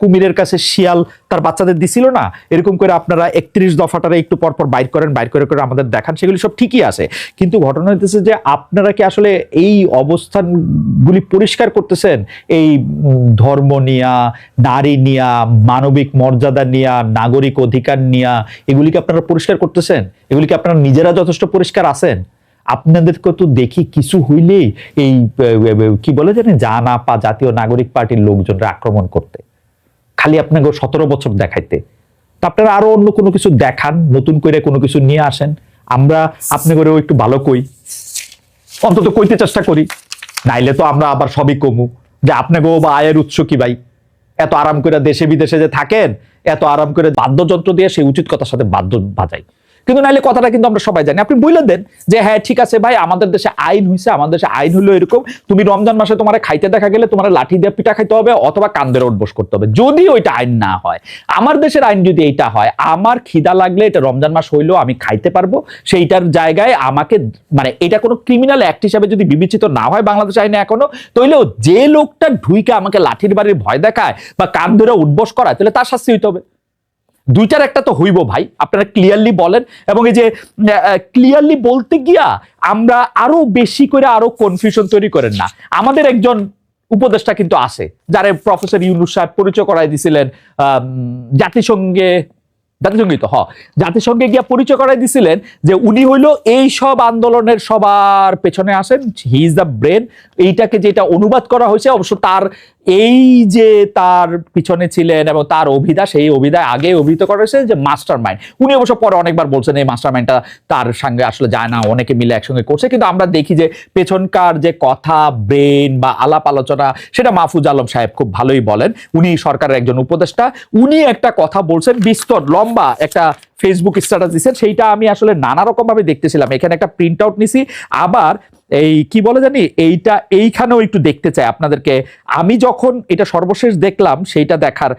কুমিরের কাছে শিয়াল তার বাচ্চাদের দিছিল না, এরকম করে আপনারা 31 দফাটারে একটু পরপর বাইর করেন, বাইর করে করে আমাদের দেখান, সেগুলি সব ঠিকই আছে। কিন্তু ঘটনা হইতেছে যে আপনারা কি আসলে এই অবস্থানগুলি পরিষ্কার করতেছেন? এই ধর্ম নিয়া, নারী নিয়া, মানবিক মর্যাদা নিয়া, নাগরিক অধিকার নিয়া, এগুলিকে আপনারা পরিষ্কার করতেছেন? এগুলিকে আপনারা নিজেরা যথেষ্ট পরিষ্কার আছেন? আপনাদেরকে তো দেখি কিছু হইলেই এই কি বলে জানেন, জানাপা জাতীয় নাগরিক পার্টির লোকজনরা আক্রমণ করতে, খালি আপনাকে 17 বছর দেখাইতে। তা আপনারা আরো অন্য কোনো কিছু দেখান, নতুন করে কোনো কিছু নিয়ে আসেন, আমরা আপনি করে একটু ভালো কই, অন্তত কইতে চেষ্টা করি। নাইলে তো আমরা আবার সবই কমু যে আপনাকে বা আয়ের উৎস কি ভাই? এত আরাম করে দেশে বিদেশে যে থাকেন, এত আরাম করে বাদ্যযন্ত্র দিয়ে সেই উচিত কথার সাথে বাদ্য বাজাই। কিন্তু নাইলে কথাটা কিন্তু আমরা সবাই জানি। আপনি বলে দেন যে হ্যাঁ ঠিক আছে ভাই, আমাদের দেশে আইন হয়েছে, আমাদের দেশে আইন হলো এরকম, তুমি রমজান মাসে তোমার খাইতে দেখা গেলে তোমার লাঠি দিয়ে পিঠা খাইতে হবে অথবা কান্দের উঠবোস করতে হবে। যদি ওইটা আইন না হয়, আমার দেশের আইন যদি এইটা হয়, আমার খিদা লাগলে এটা রমজান মাস হইলেও আমি খাইতে পারবো, সেইটার জায়গায় আমাকে মানে এটা কোনো ক্রিমিনাল অ্যাক্ট হিসাবে যদি বিবেচিত না হয় বাংলাদেশ আইনে এখনো, তাইলেও যে লোকটা ঢুইকে আমাকে লাঠির বাড়ির ভয় দেখায় বা কান ধরে উঠবোস করায়, তাহলে তার শাস্তি হইতে হবে। দুইটার একটা তো হইব ভাই, আপনারা ক্লিয়ারলি বলেন। এবং এই যে ক্লিয়ারলি বলতে গিয়া আমরা আরো বেশি করে আরো কনফিউশন তৈরি করেন না। আমাদের একজন উপদেষ্টা কিন্তু আছে, যারা প্রফেসর ইউনূস সাহেব পরিচয় করাই দিছিলেন জাতিসংঘে গিয়া পরিচয় করাই দিছিলেন যে উনি হইলো এই সব আন্দোলনের সবার পেছনে আসেন, হি ইজ দ্য ব্রেন। এইটাকে যেটা অনুবাদ করা হয়েছে, অবশ্য তার এই যে তার পিছনে ছিলেন এবং তার অভিধা, সেই অভিধায় আগে অভিহিত করা হয়েছে যে মাস্টার মাইন্ড। উনি অবশ্য পরে অনেকবার বলছেন এই মাস্টার মাইন্ডটা তার সঙ্গে আসলে যায় না, অনেকে মিলে একসঙ্গে করছে। কিন্তু আমরা দেখি যে পেছনকার যে কথা, ব্রেন বা আলাপ আলোচনা, সেটা মাহফুজ আলম সাহেব খুব ভালোই বলেন। উনি সরকারের একজন উপদেষ্টা, উনি একটা কথা বলছেন, বিস্তর লম্বা একটা ফেসবুক স্ট্যাটাস দিচ্ছেন, সেইটা আমি আসলে নানা রকম ভাবে দেখতেছিলাম। এখানে একটা প্রিন্ট আউট নিছি, আবার এই কি বলে জানি এইটা এইখানেও একটু দেখতে চাই আপনাদেরকে। আমি যখন এটা সর্বশেষ দেখলাম সেইটা দেখার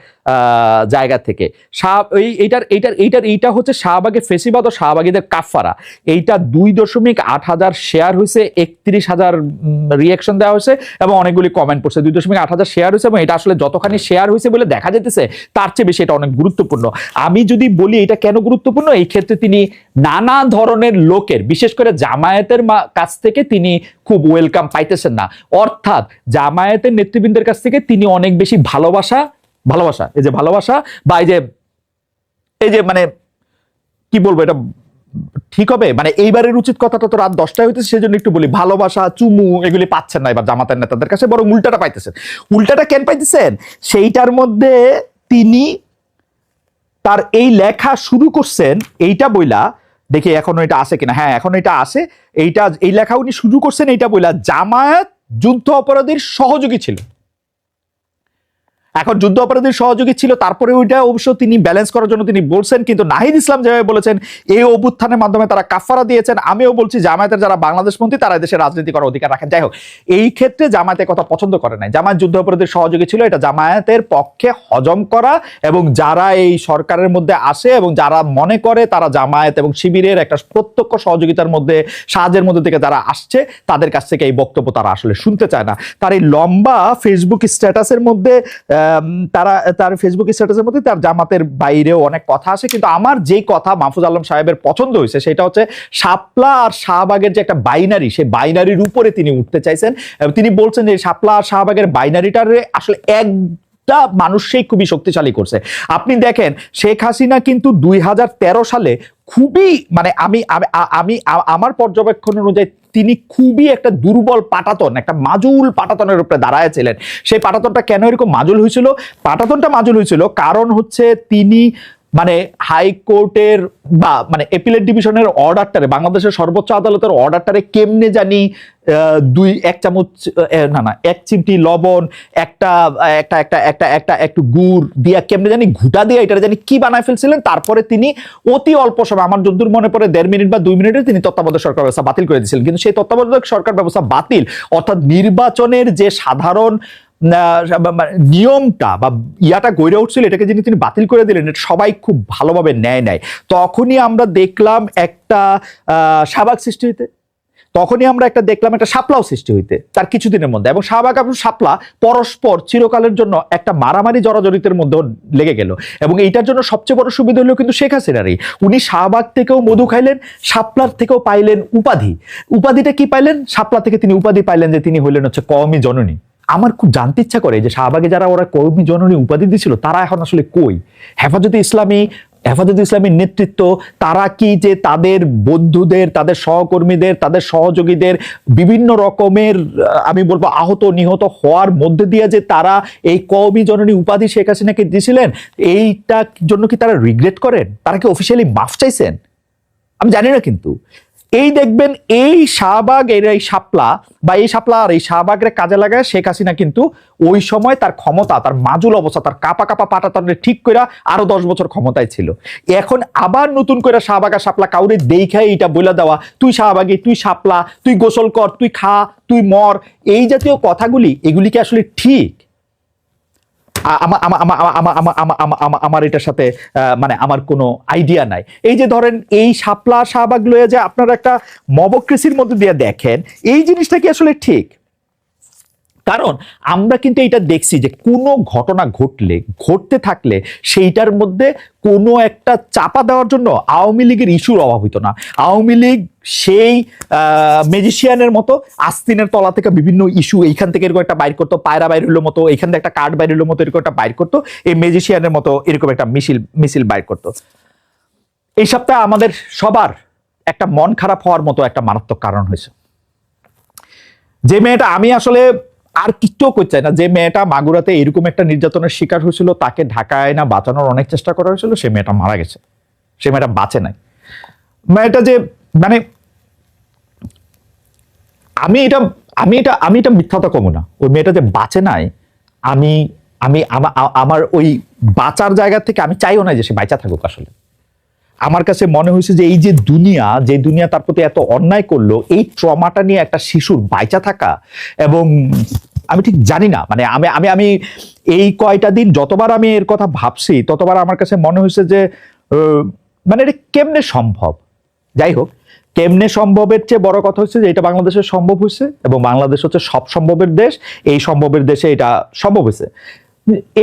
জায়গা থেকে, এইটা হচ্ছে শাহবাগে ফেসিবাদ ও শাহবাগীদের কাফারা। এইটা 2.8 হাজার শেয়ার হয়েছে, 31,000 রিয়াকশন দেওয়া হয়েছে এবং অনেকগুলি কমেন্ট পড়ছে। 2.8 হাজার শেয়ার হয়েছে এবং এটা আসলে যতখানি শেয়ার হয়েছে বলে দেখা যেতেছে, তার চেয়ে বেশি এটা অনেক গুরুত্বপূর্ণ। আমি যদি বলি এটা কেন গুরুত্বপূর্ণ, এই ক্ষেত্রে তিনি নানা ধরনের লোকের, বিশেষ করে জামায়াতের কাছ থেকে তিনি খুব ওয়েলকাম পাইতেছেন না। অর্থাৎ জামায়াতের নেতৃবৃন্দের কাছ থেকে তিনি অনেক বেশি ভালোবাসা, এই যে ভালোবাসা বা এই যে মানে কি বলবো, এটা ঠিক হবে মানে এইবারের উচিত কথাটা তো রাত 10টায় হইতেছে, সেজন্য একটু বলি, ভালোবাসা চুমু এগুলি পাচ্ছেন না এবার জামাতের নেতাদের কাছে, বরং উল্টাটা পাইতেছেন। উল্টাটা কেন পাইতেছেন? সেইটার মধ্যে তিনি তার এই লেখা শুরু করছেন এইটা বইলা, দেখি এখনো এটা আছে কিনা, হ্যাঁ এখনো এটা আছে। এই লেখা উনি শুরু করছেন এইটা বইলা, জামায়াত যুদ্ধ অপরাধীর সহযোগী ছিল। এখন যুদ্ধ অপরাধীর সহযোগী ছিল, তারপরে ওইটা অবশ্য তিনি ব্যালেন্স করার জন্য তিনি বলছেন, কিন্তু নাহিদ ইসলাম যেভাবে বলেছেন এই অভ্যুত্থানের মাধ্যমে তারা কাফারা দিয়েছেন। আমিও বলছি জামায়াতের যারা বাংলাদেশপন্থী তারা দেশে রাজনীতি করার অধিকার রাখেন। যাই হোক, এই ক্ষেত্রে জামায়াতের কথা পছন্দ করে নাই। জামায়াত যুদ্ধ অপরাধীর সহযোগী ছিল, এটা জামায়াতের পক্ষে হজম করা, এবং যারা এই সরকারের মধ্যে আসে এবং যারা মনে করে তারা জামায়াত এবং শিবিরের একটা প্রত্যক্ষ সহযোগিতার মধ্যে, সাহায্যের মধ্যে থেকে যারা আসছে, তাদের কাছ থেকে এই বক্তব্য তারা আসলে শুনতে চায় না। তার এই লম্বা ফেসবুক স্ট্যাটাসের মধ্যে তার ফেসবুক স্ট্যাটাসের মধ্যে তার জামাতের বাইরেও অনেক কথা আসে, কিন্তু আমার যেই কথা মাহফুজ আলম সাহেবের পছন্দ হয়েছে সেটা হচ্ছে শাপলা আর শাহবাগের যে একটা বাইনারি, সেই বাইনারির উপরে তিনি উঠতে চাইছেন। তিনি বলছেন যে শাপলা আর শাহবাগের বাইনারিটার আসলে একটা মানুষই খুবই শক্তিশালী করছে। আপনি দেখেন শেখ হাসিনা কিন্তু 2013 সালে খুবই মানে আমি আমার পর্যবেক্ষণ অনুযায়ী তিনি খুবই একটা দুর্বল পাটাতন, একটা মাজুল পাটাতনের উপরে দাঁড়ায়ছিলেন। সেই পাটাতনটা কেন এরকম মাজুল হয়েছিল? পাটাতনটা মাজুল হয়েছিল কারণ হচ্ছে তিনি মানে হাইকোর্টের বা মানে এপিলেট ডিভিশনের অর্ডারটারে, বাংলাদেশের সর্বোচ্চ আদালতের অর্ডারটারে কেমনে জানি এক চিমটি লবণ, একটু গুড় দিয়া কেমনে জানি ঘুটা দিয়ে এটা জানি কি বানায় ফেলছিলেন। তারপরে তিনি অতি অল্প সময়, আমার যতদূর মনে পড়ে 1.5 মিনিট বা 2 মিনিটে তিনি তত্ত্বাবধায়ক সরকার ব্যবস্থা বাতিল করে দিয়েছিলেন। কিন্তু সেই তত্ত্বাবধায়ক সরকার ব্যবস্থা বাতিল, অর্থাৎ নির্বাচনের যে সাধারণ নিয়মটা বা ইয়াটা গড়ে উঠছিল, এটাকে যিনি তিনি বাতিল করে দিলেন, এটা সবাই খুব ভালোভাবে নেয়। তখনই আমরা দেখলাম একটা শাহবাগ সৃষ্টি হইতে। তখনই আমরা একটা দেখলাম একটা শাপলাও সৃষ্টি হইতে তার কিছুদিনের মধ্যে, এবং শাহবাগ এবং শাপলা পরস্পর চিরকালের জন্য একটা মারামারি জড়াজড়িতের মধ্যে লেগে গেল। এবং এইটার জন্য সবচেয়ে বড় সুবিধা হলো কিন্তু শেখ হাসিনারই। উনি শাহবাগ থেকেও মধু খাইলেন, শাপলার থেকেও পাইলেন উপাধি। উপাধিটা কি পাইলেন? শাপলা থেকে তিনি উপাধি পাইলেন যে তিনি হইলেন হচ্ছে কওমি জননী। আমার খুব জানতে ইচ্ছা করে যে শাহবাগে যারা ওরা কওমি জননী উপাধি দিছিল তারা এখন আসলে কই? হেফাজতে ইসলামীর নেতৃত্ব তারা কি যে তাদের বন্ধুদের, তাদের সহকর্মীদের, তাদের সহযোগীদের বিভিন্ন রকমের আমি বলবো আহত নিহত হওয়ার মধ্যে দিয়ে যে তারা এই কওমি জননী উপাধি শেখ হাসিনাকে দিয়েছিলেন, এইটার জন্য কি তারা রিগ্রেট করেন? তারা কি অফিসিয়ালি মাফ চাইছেন? আমি জানি না। কিন্তু এই দেখবেন এই শাহবাগ এর এই শাপলা বা এই শাপলা আর এই শাহবাগের কাজে লাগায় শেখ হাসিনা কিন্তু ওই সময় তার ক্ষমতা, তার মাজুল অবস্থা, তার কাপা কাপা পাটাতনে ঠিক করে আরো 10 বছর ক্ষমতায় ছিল। এখন আবার নতুন করে শাহবাগ আর শাপলা কাউরে দেখাই এটা বলে দেওয়া, তুই শাহবাগী, তুই শাপলা, তুই গোসল কর, তুই খা, তুই মর, এই জাতীয় কথাগুলি, এগুলি কি আসলে ঠিক? আমার এটার সাথে মানে আমার কোনো আইডিয়া নাই। এই যে ধরেন এই শাপলা শাহবাগ লয়ে যে আপনারা একটা মবক্রেসির মধ্যে দিয়ে দেখেন, এই জিনিসটা কি আসলে ঠিক? কারণ আমরা কিন্তু এটা দেখছি যে কোনো ঘটনা ঘটতে থাকলে সেইটার মধ্যে কোনো একটা চাপা দেওয়ার জন্য আওয়ামী লীগের ইস্যুর অভাব হইতো না। আওয়ামী লীগ সেই ম্যাজিশিয়ানের মতো আস্তিনের তলা থেকে বিভিন্ন ইস্যু এইখান থেকে এরকম একটা বাইর করতো, পায়রা বাইর হলো মতো, এইখান থেকে একটা কার্ড বাইর হলো মতো এরকম একটা বাইর করতো, এই ম্যাজিশিয়ানের মতো এরকম একটা মিছিল বাইর করতো। এই সপ্তাহে আমাদের সবার একটা মন খারাপ হওয়ার মতো একটা মারাত্মক কারণ হয়েছে। যে মেয়েটা, আমি আসলে আর কিচ্ছু করতে চাই না, যে মেয়েটা মাগুরাতে এরকম একটা নির্যাতনের শিকার হয়েছিল, তাকে ঢাকায় না বাঁচানোর অনেক চেষ্টা করা হয়েছিল, সে মেয়েটা মারা গেছে, সে মেয়েটা বাঁচে নাই। মেয়েটা যে মানে আমি এটা মিথ্যাটা কমু না, ওই মেয়েটা যে বাঁচে নাই, আমি আমি আমার ওই বাঁচার জায়গা থেকে আমি চাইও না যে সে বাঁচা থাকুক। আসলে আমার কাছে মনে হয়েছে যে এই যে দুনিয়া তার প্রতি এত অন্যায় করলো, এই ট্রমাটা নিয়ে একটা শিশুর বাইচা থাকা, এবং আমি ঠিক জানি না, মানে আমি আমি আমি এই কয়টা দিন যতবার আমি এর কথা ভাবছি ততবার আমার কাছে মনে হয়েছে যে মানে এটা কেমনে সম্ভব। যাই হোক, কেমনে সম্ভবের চেয়ে বড় কথা হচ্ছে যে এটা বাংলাদেশে সম্ভব হয়েছে, এবং বাংলাদেশ হচ্ছে সব সম্ভবের দেশ, এই সম্ভবের দেশে এটা সম্ভব হয়েছে।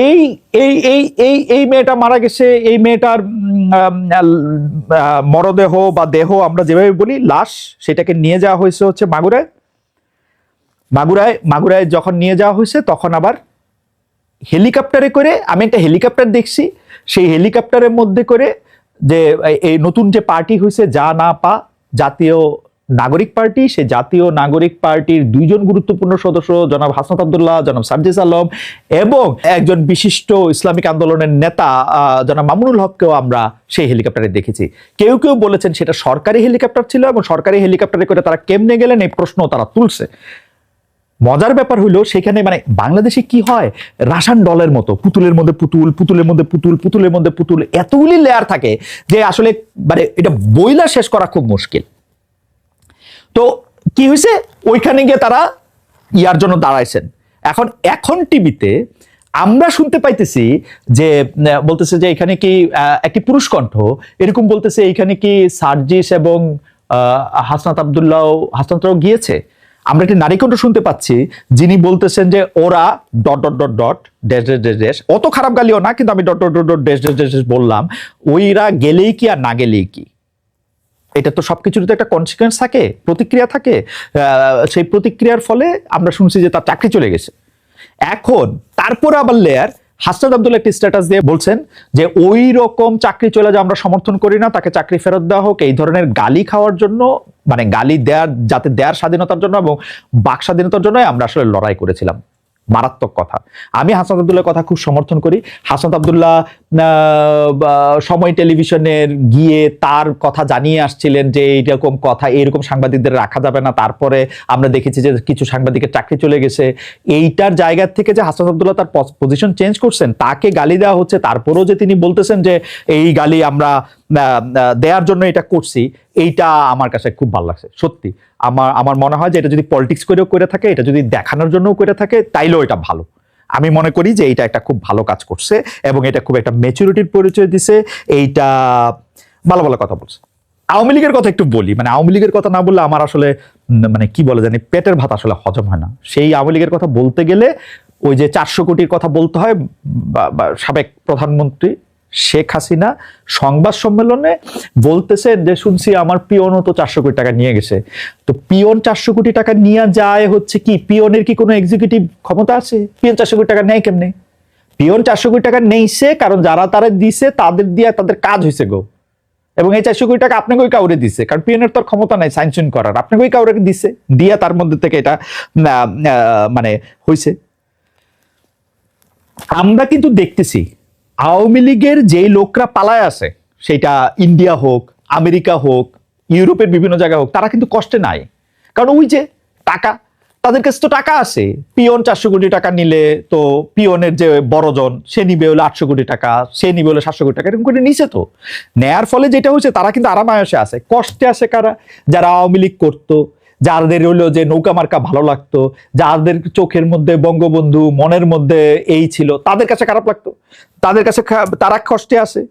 এই এই এই এই এই মেয়েটা মারা গেছে, এই মেয়েটার মরদেহ বা দেহ আমরা যেভাবে বলি লাশ, সেটাকে নিয়ে যাওয়া হয়েছে হচ্ছে মাগুরায় যখন নিয়ে যাওয়া হয়েছে তখন আবার হেলিকপ্টারে করে, আমি একটা হেলিকপ্টার দেখছি, সেই হেলিকপ্টারের মধ্যে করে যে এই নতুন যে পার্টি হয়েছে যা না পা জাতীয় নাগরিক পার্টি, সে জাতীয় নাগরিক পার্টির 2 জন গুরুত্বপূর্ণ সদস্য, জনাব হাসনাত আব্দুল্লাহ, জনাব সার্জিস আলম, এবং একজন বিশিষ্ট ইসলামিক আন্দোলনের নেতা জনাব মামুনুল হককেও আমরা সেই হেলিকপ্টারে দেখেছি। কেউ কেউ বলেছেন সেটা সরকারি হেলিকপ্টার ছিল, এবং সরকারি হেলিকপ্টারে করে তারা কেমনে গেলেন এই প্রশ্ন তারা তুলছে। মজার ব্যাপার হইলো সেখানে মানে বাংলাদেশে কি হয়, রাশান ডলের মতো পুতুলের মধ্যে পুতুল, পুতুলের মধ্যে পুতুল, পুতুলের মধ্যে পুতুল, এতগুলি লেয়ার থাকে যে আসলে মানে এটা বইলা শেষ করা খুব মুশকিল। তো কি হয়েছে, ওইখানে গিয়ে তারা ইয়ার জন্য দাঁড়াইছেন। এখন টিভিতে আমরা শুনতে পাইতেছি যে বলতেছে যে এখানে কি একটি পুরুষ কণ্ঠ এরকম বলতেছে এখানে কি সার্জিস এবং হাসনাতরাও গিয়েছে। আমরা একটি নারী কণ্ঠ শুনতে পাচ্ছি যিনি বলতেছেন যে ওরা dot dot dot dot dash dash dash dash, অত খারাপ গালিও না, কিন্তু আমি dot dot dot dot dash dash dash বললাম, ওইরা গেলেই কি আর না গেলেই কি, এটা তো সবকিছুর তো একটা কনসিকুয়েন্স থাকে, প্রতিক্রিয়া থাকে। সেই প্রতিক্রিয়ার ফলে আমরা শুনছি যে তার চাকরি চলে গেছে। এখন তারপরে আবার লেয়ার হাসনাত আব্দুল্লাহ একটি স্ট্যাটাস দিয়ে বলছেন যে ওই রকম চাকরি চলে যা আমরা সমর্থন করি না, তাকে চাকরি ফেরত দেওয়া হোক। এই ধরনের গালি খাওয়ার জন্য, মানে গালি দেওয়ার স্বাধীনতার জন্য এবং বাক স্বাধীনতার জন্য আমরা আসলে লড়াই করেছিলাম। মারাত্মক কথা। আমি হাসনাত আব্দুল্লাহর কথা খুব সমর্থন করি। হাসনাত আব্দুল্লাহ সময় টেলিভিশনের গিয়ে তার কথা জানিয়ে আসছিলেন যে এইরকম কথা, এইরকম সাংবাদিকদের রাখা যাবে না। তারপরে আমরা দেখেছি যে কিছু সাংবাদিকের চাকরি চলে গেছে। এইটার জায়গা থেকে যে হাসনাত আব্দুল্লাহ তার পজিশন চেঞ্জ করছেন, তাকে গালি দেওয়া হচ্ছে, তারপরেও যে তিনি বলতেছেন যে এই গালি আমরা দেওয়ার জন্য এটা করছি, এইটা আমার কাছে খুব ভালো লাগছে। সত্যি আমার মনে হয় যে এটা যদি পলিটিক্স করেও করে থাকে, এটা যদি দেখানোর জন্যও করে থাকে, তাইলেও এটা ভালো। আমি মনে করি যে এটা একটা খুব ভালো কাজ করছে এবং এটা খুব একটা ম্যাচুরিটির পরিচয় দিছে, এইটা ভালো ভালো কথা বলছে। আওয়ামী লীগের কথা একটু বলি, মানে আওয়ামী লীগের কথা না বললে আমার আসলে মানে কি বলে জানি পেটের ভাত আসলে হজম হয় না। সেই আওয়ামী লীগের কথা বলতে গেলে ওই যে 400 কোটির কথা বলতে হয়। সাবেক প্রধানমন্ত্রী শেখ হাসিনা সংবাদ সম্মেলনে বলতেছে যে শুনছি আমার পিয়নও তো 400 কোটি টাকা নিয়ে গেছে। তো পিয়ন 400 কোটি টাকা নিয়ে যায় হচ্ছে কি, পিয়নের কি কোনো এক্সিকিউটিভ ক্ষমতা আছে? পিয়ন 400 কোটি টাকা নেয় কেমনে? পিয়ন 400 কোটি টাকা নেইছে কারণ যারা তারা দিছে তাদের দিয়ে তাদের কাজ হয়েছে গো। এবং এই 400 কোটি টাকা আপনাকে ওই কাউরে দিছে, কারণ পিয়নের তোর ক্ষমতা নাই সাইনসুন করার, আপনাকে ওই কাউরে দিছে, দিয়া তার মধ্যে থেকে এটা মানে হয়েছে। আমরা কিন্তু দেখতেছি আওয়ামী লীগের যেই লোকরা পালায় আছে, সেটা ইন্ডিয়া হোক, আমেরিকা হোক, ইউরোপের বিভিন্ন জায়গা হোক, তারা কিন্তু কষ্টে নাই। কারণ ওই যে টাকা, তাদের কাছে তো টাকা আছে। পিয়ন 400 কোটি টাকা নিলে তো পিয়নের যে বড়জন সে নিবে হলো 800 কোটি টাকা, সে নিবে হলো 700 কোটি টাকা, এরকম করে নিছে। তো নেয়ার ফলে যেটা হচ্ছে তারা কিন্তু আরামায়সে আছে। কষ্টে আছে কারা? যারা আওয়ামী লীগ করতো, যাদের হইলো যে নৌকা মার্কা ভালো লাগতো, যাদের চোখের মধ্যে বঙ্গবন্ধু, মনের মধ্যে এই ছিল, তাদের কাছে খারাপ লাগতো, তাদের কাছে তারা কষ্টে আছে।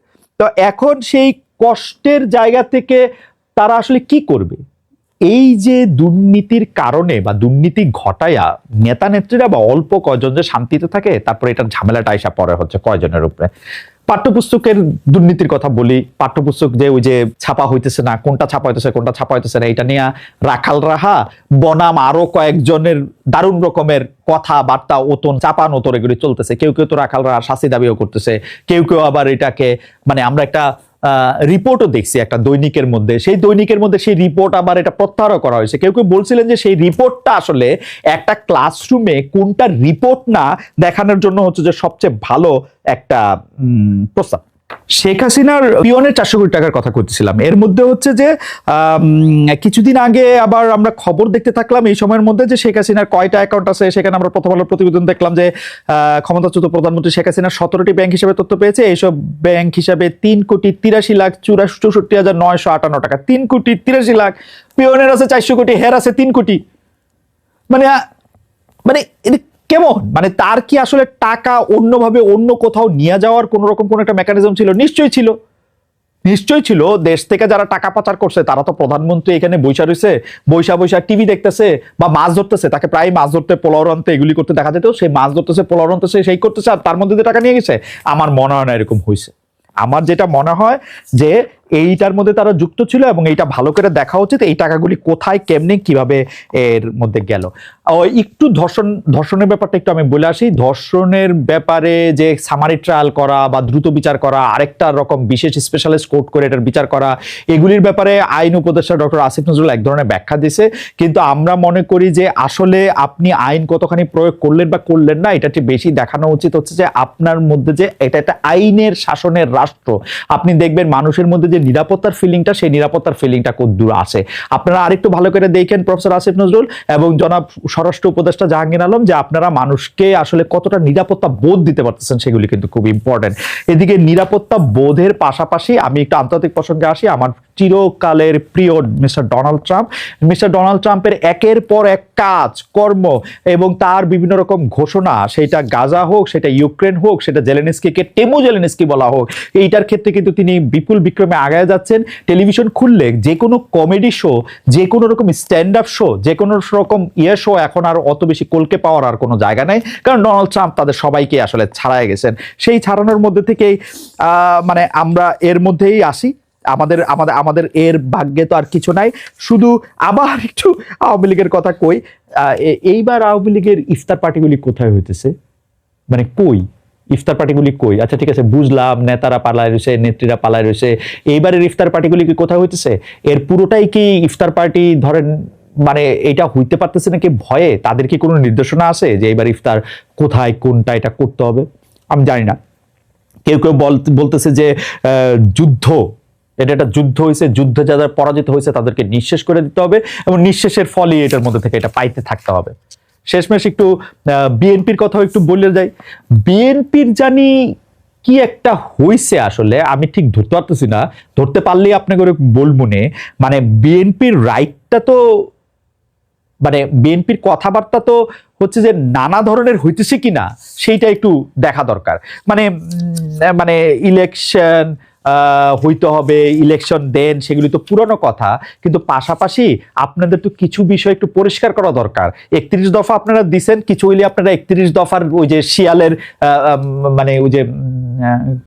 তো এখন সেই কষ্টের জায়গা থেকে তারা আসলে কি করবে? এই যে দুর্নীতির কারণে বা দুর্নীতি ঘটায়া নেতা নেত্রীরা বা অল্প কয়জন যে শান্তিতে থাকে, তারপরে এটার ঝামেলাটা আইসা পরে হচ্ছে কয়জনের উপরে। পাঠ্যপুস্তকের দুর্নীতির কথা বলি। পাঠ্যপুস্তক যে ওই যে ছাপা হইতেছে না, কোনটা ছাপা হইতেছে কোনটা ছাপা হইতেছে না, এটা নিয়ে রাখাল রাহা বনাম আরো কয়েকজনের দারুণ রকমের কথাবার্তা, ওতন চাপান ওতর এগুলি চলতেছে। কেউ কেউ তো রাখাল রাহা শাস্তি দাবিও করতেছে, কেউ কেউ আবার এটাকে মানে আমরা একটা রিপোর্টও দেখছি একটা দৈনিকের মধ্যে, সেই দৈনিকের মধ্যে সেই রিপোর্ট আবার এটা প্রত্যাহার করা হয়েছে। কেউ কেউ বলছিলেন যে সেই রিপোর্টটা আসলে একটা ক্লাসরুমে কোনটা রিপোর্ট না দেখানোর জন্য হচ্ছে যে সবচেয়ে ভালো একটা প্রস্তাব। শেখ হাসিনার পিয়নের 400 কোটি টাকার কথা করতেছিলাম। এর মধ্যে হচ্ছে যে কিছুদিন আগে আবার আমরা খবর দেখতে থাকলাম এই সময়ের মধ্যে যে শেখ হাসিনার কয়টা অ্যাকাউন্ট আছে। সেখানে আমরা প্রথম আলোর প্রতিবেদন দেখলাম যে ক্ষমতাচ্যুত প্রধানমন্ত্রী শেখ হাসিনার 17টি ব্যাংক হিসেবে তথ্য পেয়েছে। এইসব ব্যাংক হিসাবে 3,83,64,958 টাকা, 3,83,00,000। পিয়নের আছে 400 কোটি, হের আছে 3 কোটি। মানে মানে কেমন? মানে তার কি আসলে টাকা অন্যভাবে অন্য কোথাও নিয়ে যাওয়ার কোন রকম কোন একটা মেকানিজম ছিল? নিশ্চয়ই ছিল, নিশ্চয়ই ছিল। দেশ থেকে যারা টাকা পাচার করছে তারা তো প্রধানমন্ত্রী এখানে বৈশা রয়েছে, বৈশা টিভি দেখতেছে বা মাছ ধরতেছে, তাকে প্রায় মাছ ধরতে পোলাও আনতে এগুলি করতে দেখা যেত, সেই মাছ ধরতেছে পোলাও আনতেছে সেই করতেছে, আর তার মধ্যে দিয়ে টাকা নিয়ে গেছে। আমার মনে হয় না এরকম হয়েছে। আমার যেটা মনে হয় যে এইটার মধ্যে তারা যুক্ত ছিল এবং এইটা ভালো করে দেখা উচিত এই টাকাগুলি কোথায় কেমনে কিভাবে এর মধ্যে গেল। একটু ধর্ষণের ব্যাপারটা একটু আমি বলে আসি। ধর্ষণের ব্যাপারে যে সামারি ট্রায়াল করা বা দ্রুত বিচার করা, আরেকটা রকম বিশেষ স্পেশালিস্ট কোর্ট করে এটার বিচার করা, এগুলির ব্যাপারে আইন উপদেষ্টা ডক্টর আসিফ নজরুল এক ধরনের ব্যাখ্যা দিছে। কিন্তু আমরা মনে করি যে আসলে আপনি আইন কতখানি প্রয়োগ করলেন বা করলেন না, এটা বেশি দেখানো উচিত হচ্ছে যে আপনার মধ্যে যে এটা একটা আইনের শাসনের রাষ্ট্র। আপনি দেখবেন মানুষের মধ্যে যে নিরাপত্তার ফিলিংটা, সেই নিরাপত্তার ফিলিংটা কতদূর আছে। আপনারা আরেকটু ভালো করে দেখেন প্রফেসর আসিফ নজরুল এবং জনাব স্বরাষ্ট্র উপদেষ্টা জাহাঙ্গীর আলম, যে আপনারা মানুষকে আসলে কতটা নিরাপত্তা বোধ দিতে পারতেছেন, সেগুলি কিন্তু খুব ইম্পর্টেন্ট। এদিকে নিরাপত্তা বোধের পাশাপাশি আমি একটু আন্তর্জাতিক প্রসঙ্গে আসি। আমার চিরকালের প্রিয় মিস্টার ডোনাল্ড ট্রাম্পের একের পর এক কাজ কর্ম এবং তার বিভিন্ন রকম ঘোষণা, সেটা গাজা হোক, সেটা ইউক্রেন হোক, সেটা জেলেনস্কিকে টেমো জেলেনস্কি বলা হোক, এইটার ক্ষেত্রে কিন্তু তিনি বিপুল বিক্রমে আগায় যাচ্ছেন। টেলিভিশন খুললে যে কোনো কমেডি শো, যে কোনো রকম স্ট্যান্ড আপ শো, যে কোনো রকম শো এখন আর অত বেশি কলকে পাওয়ার আর কোনো জায়গা নাই, কারণ ডোনাল্ড ট্রাম্প তাদের সবাইকে আসলে ছাড়াই গেছেন। সেই ছাড়ানোর মধ্যে থেকেই মানে আমরা এর মধ্যেই আসি। আমাদের আমাদের আমাদের এর ভাগ্যে তো আর কিছু নাই। শুধু আবার একটু আওয়ামী লীগের কথা কই। এইবার আওয়ামী লীগের ইফতার পার্টিগুলি কোথায় হইতেছে, মানে কই ইফতার পার্টিগুলি কই? আচ্ছা ঠিক আছে, বুঝলাম নেতারা পালায় রয়েছে, নেত্রীরা পালায় রয়েছে, এইবারের ইফতার পার্টিগুলি কি কোথায় হইতেছে? এর পুরোটাই কি ইফতার পার্টি ধরেন মানে এটা হইতে পারতেছে নাকি ভয়ে? তাদের কি কোনো নির্দেশনা আছে যে এইবার ইফতার কোথায় কোনটা এটা করতে হবে? আমি জানি না। কেউ কেউ বলতেছে যে যুদ্ধ, এটা একটা যুদ্ধ হয়েছে, যুদ্ধে যারা পরাজিত হয়েছে তাদেরকে নিঃশেষ করে দিতে হবে এবং নিঃশেষের ফলই এটার মধ্যে থেকে এটা পাইতে থাকতে হবে। শেষমেশ একটু বিএনপির কথাও একটু বলে যাই। বিএনপির জানি কি একটা হইছে, আসলে আমি ঠিক ধরতে পারতেছি না, ধরতে পারলেই আপনাকে বলবো নে। মানে বিএনপির রাইটটা তো, মানে বিএনপির কথাবার্তা তো হচ্ছে যে নানা ধরনের হইতেছে কিনা সেইটা একটু দেখা দরকার। মানে মানে ইলেকশন, হইতে হবে, ইলেকশন দেন, সেগুলি তো পুরনো কথা। কিন্তু পাশাপাশি আপনাদের তো কিছু বিষয় একটু পরিষ্কার করা দরকার। 31 দফা আপনারা দিছেন, কিছু হইলে আপনারা 31 দফার ওই যে শিয়ালের মানে ওই যে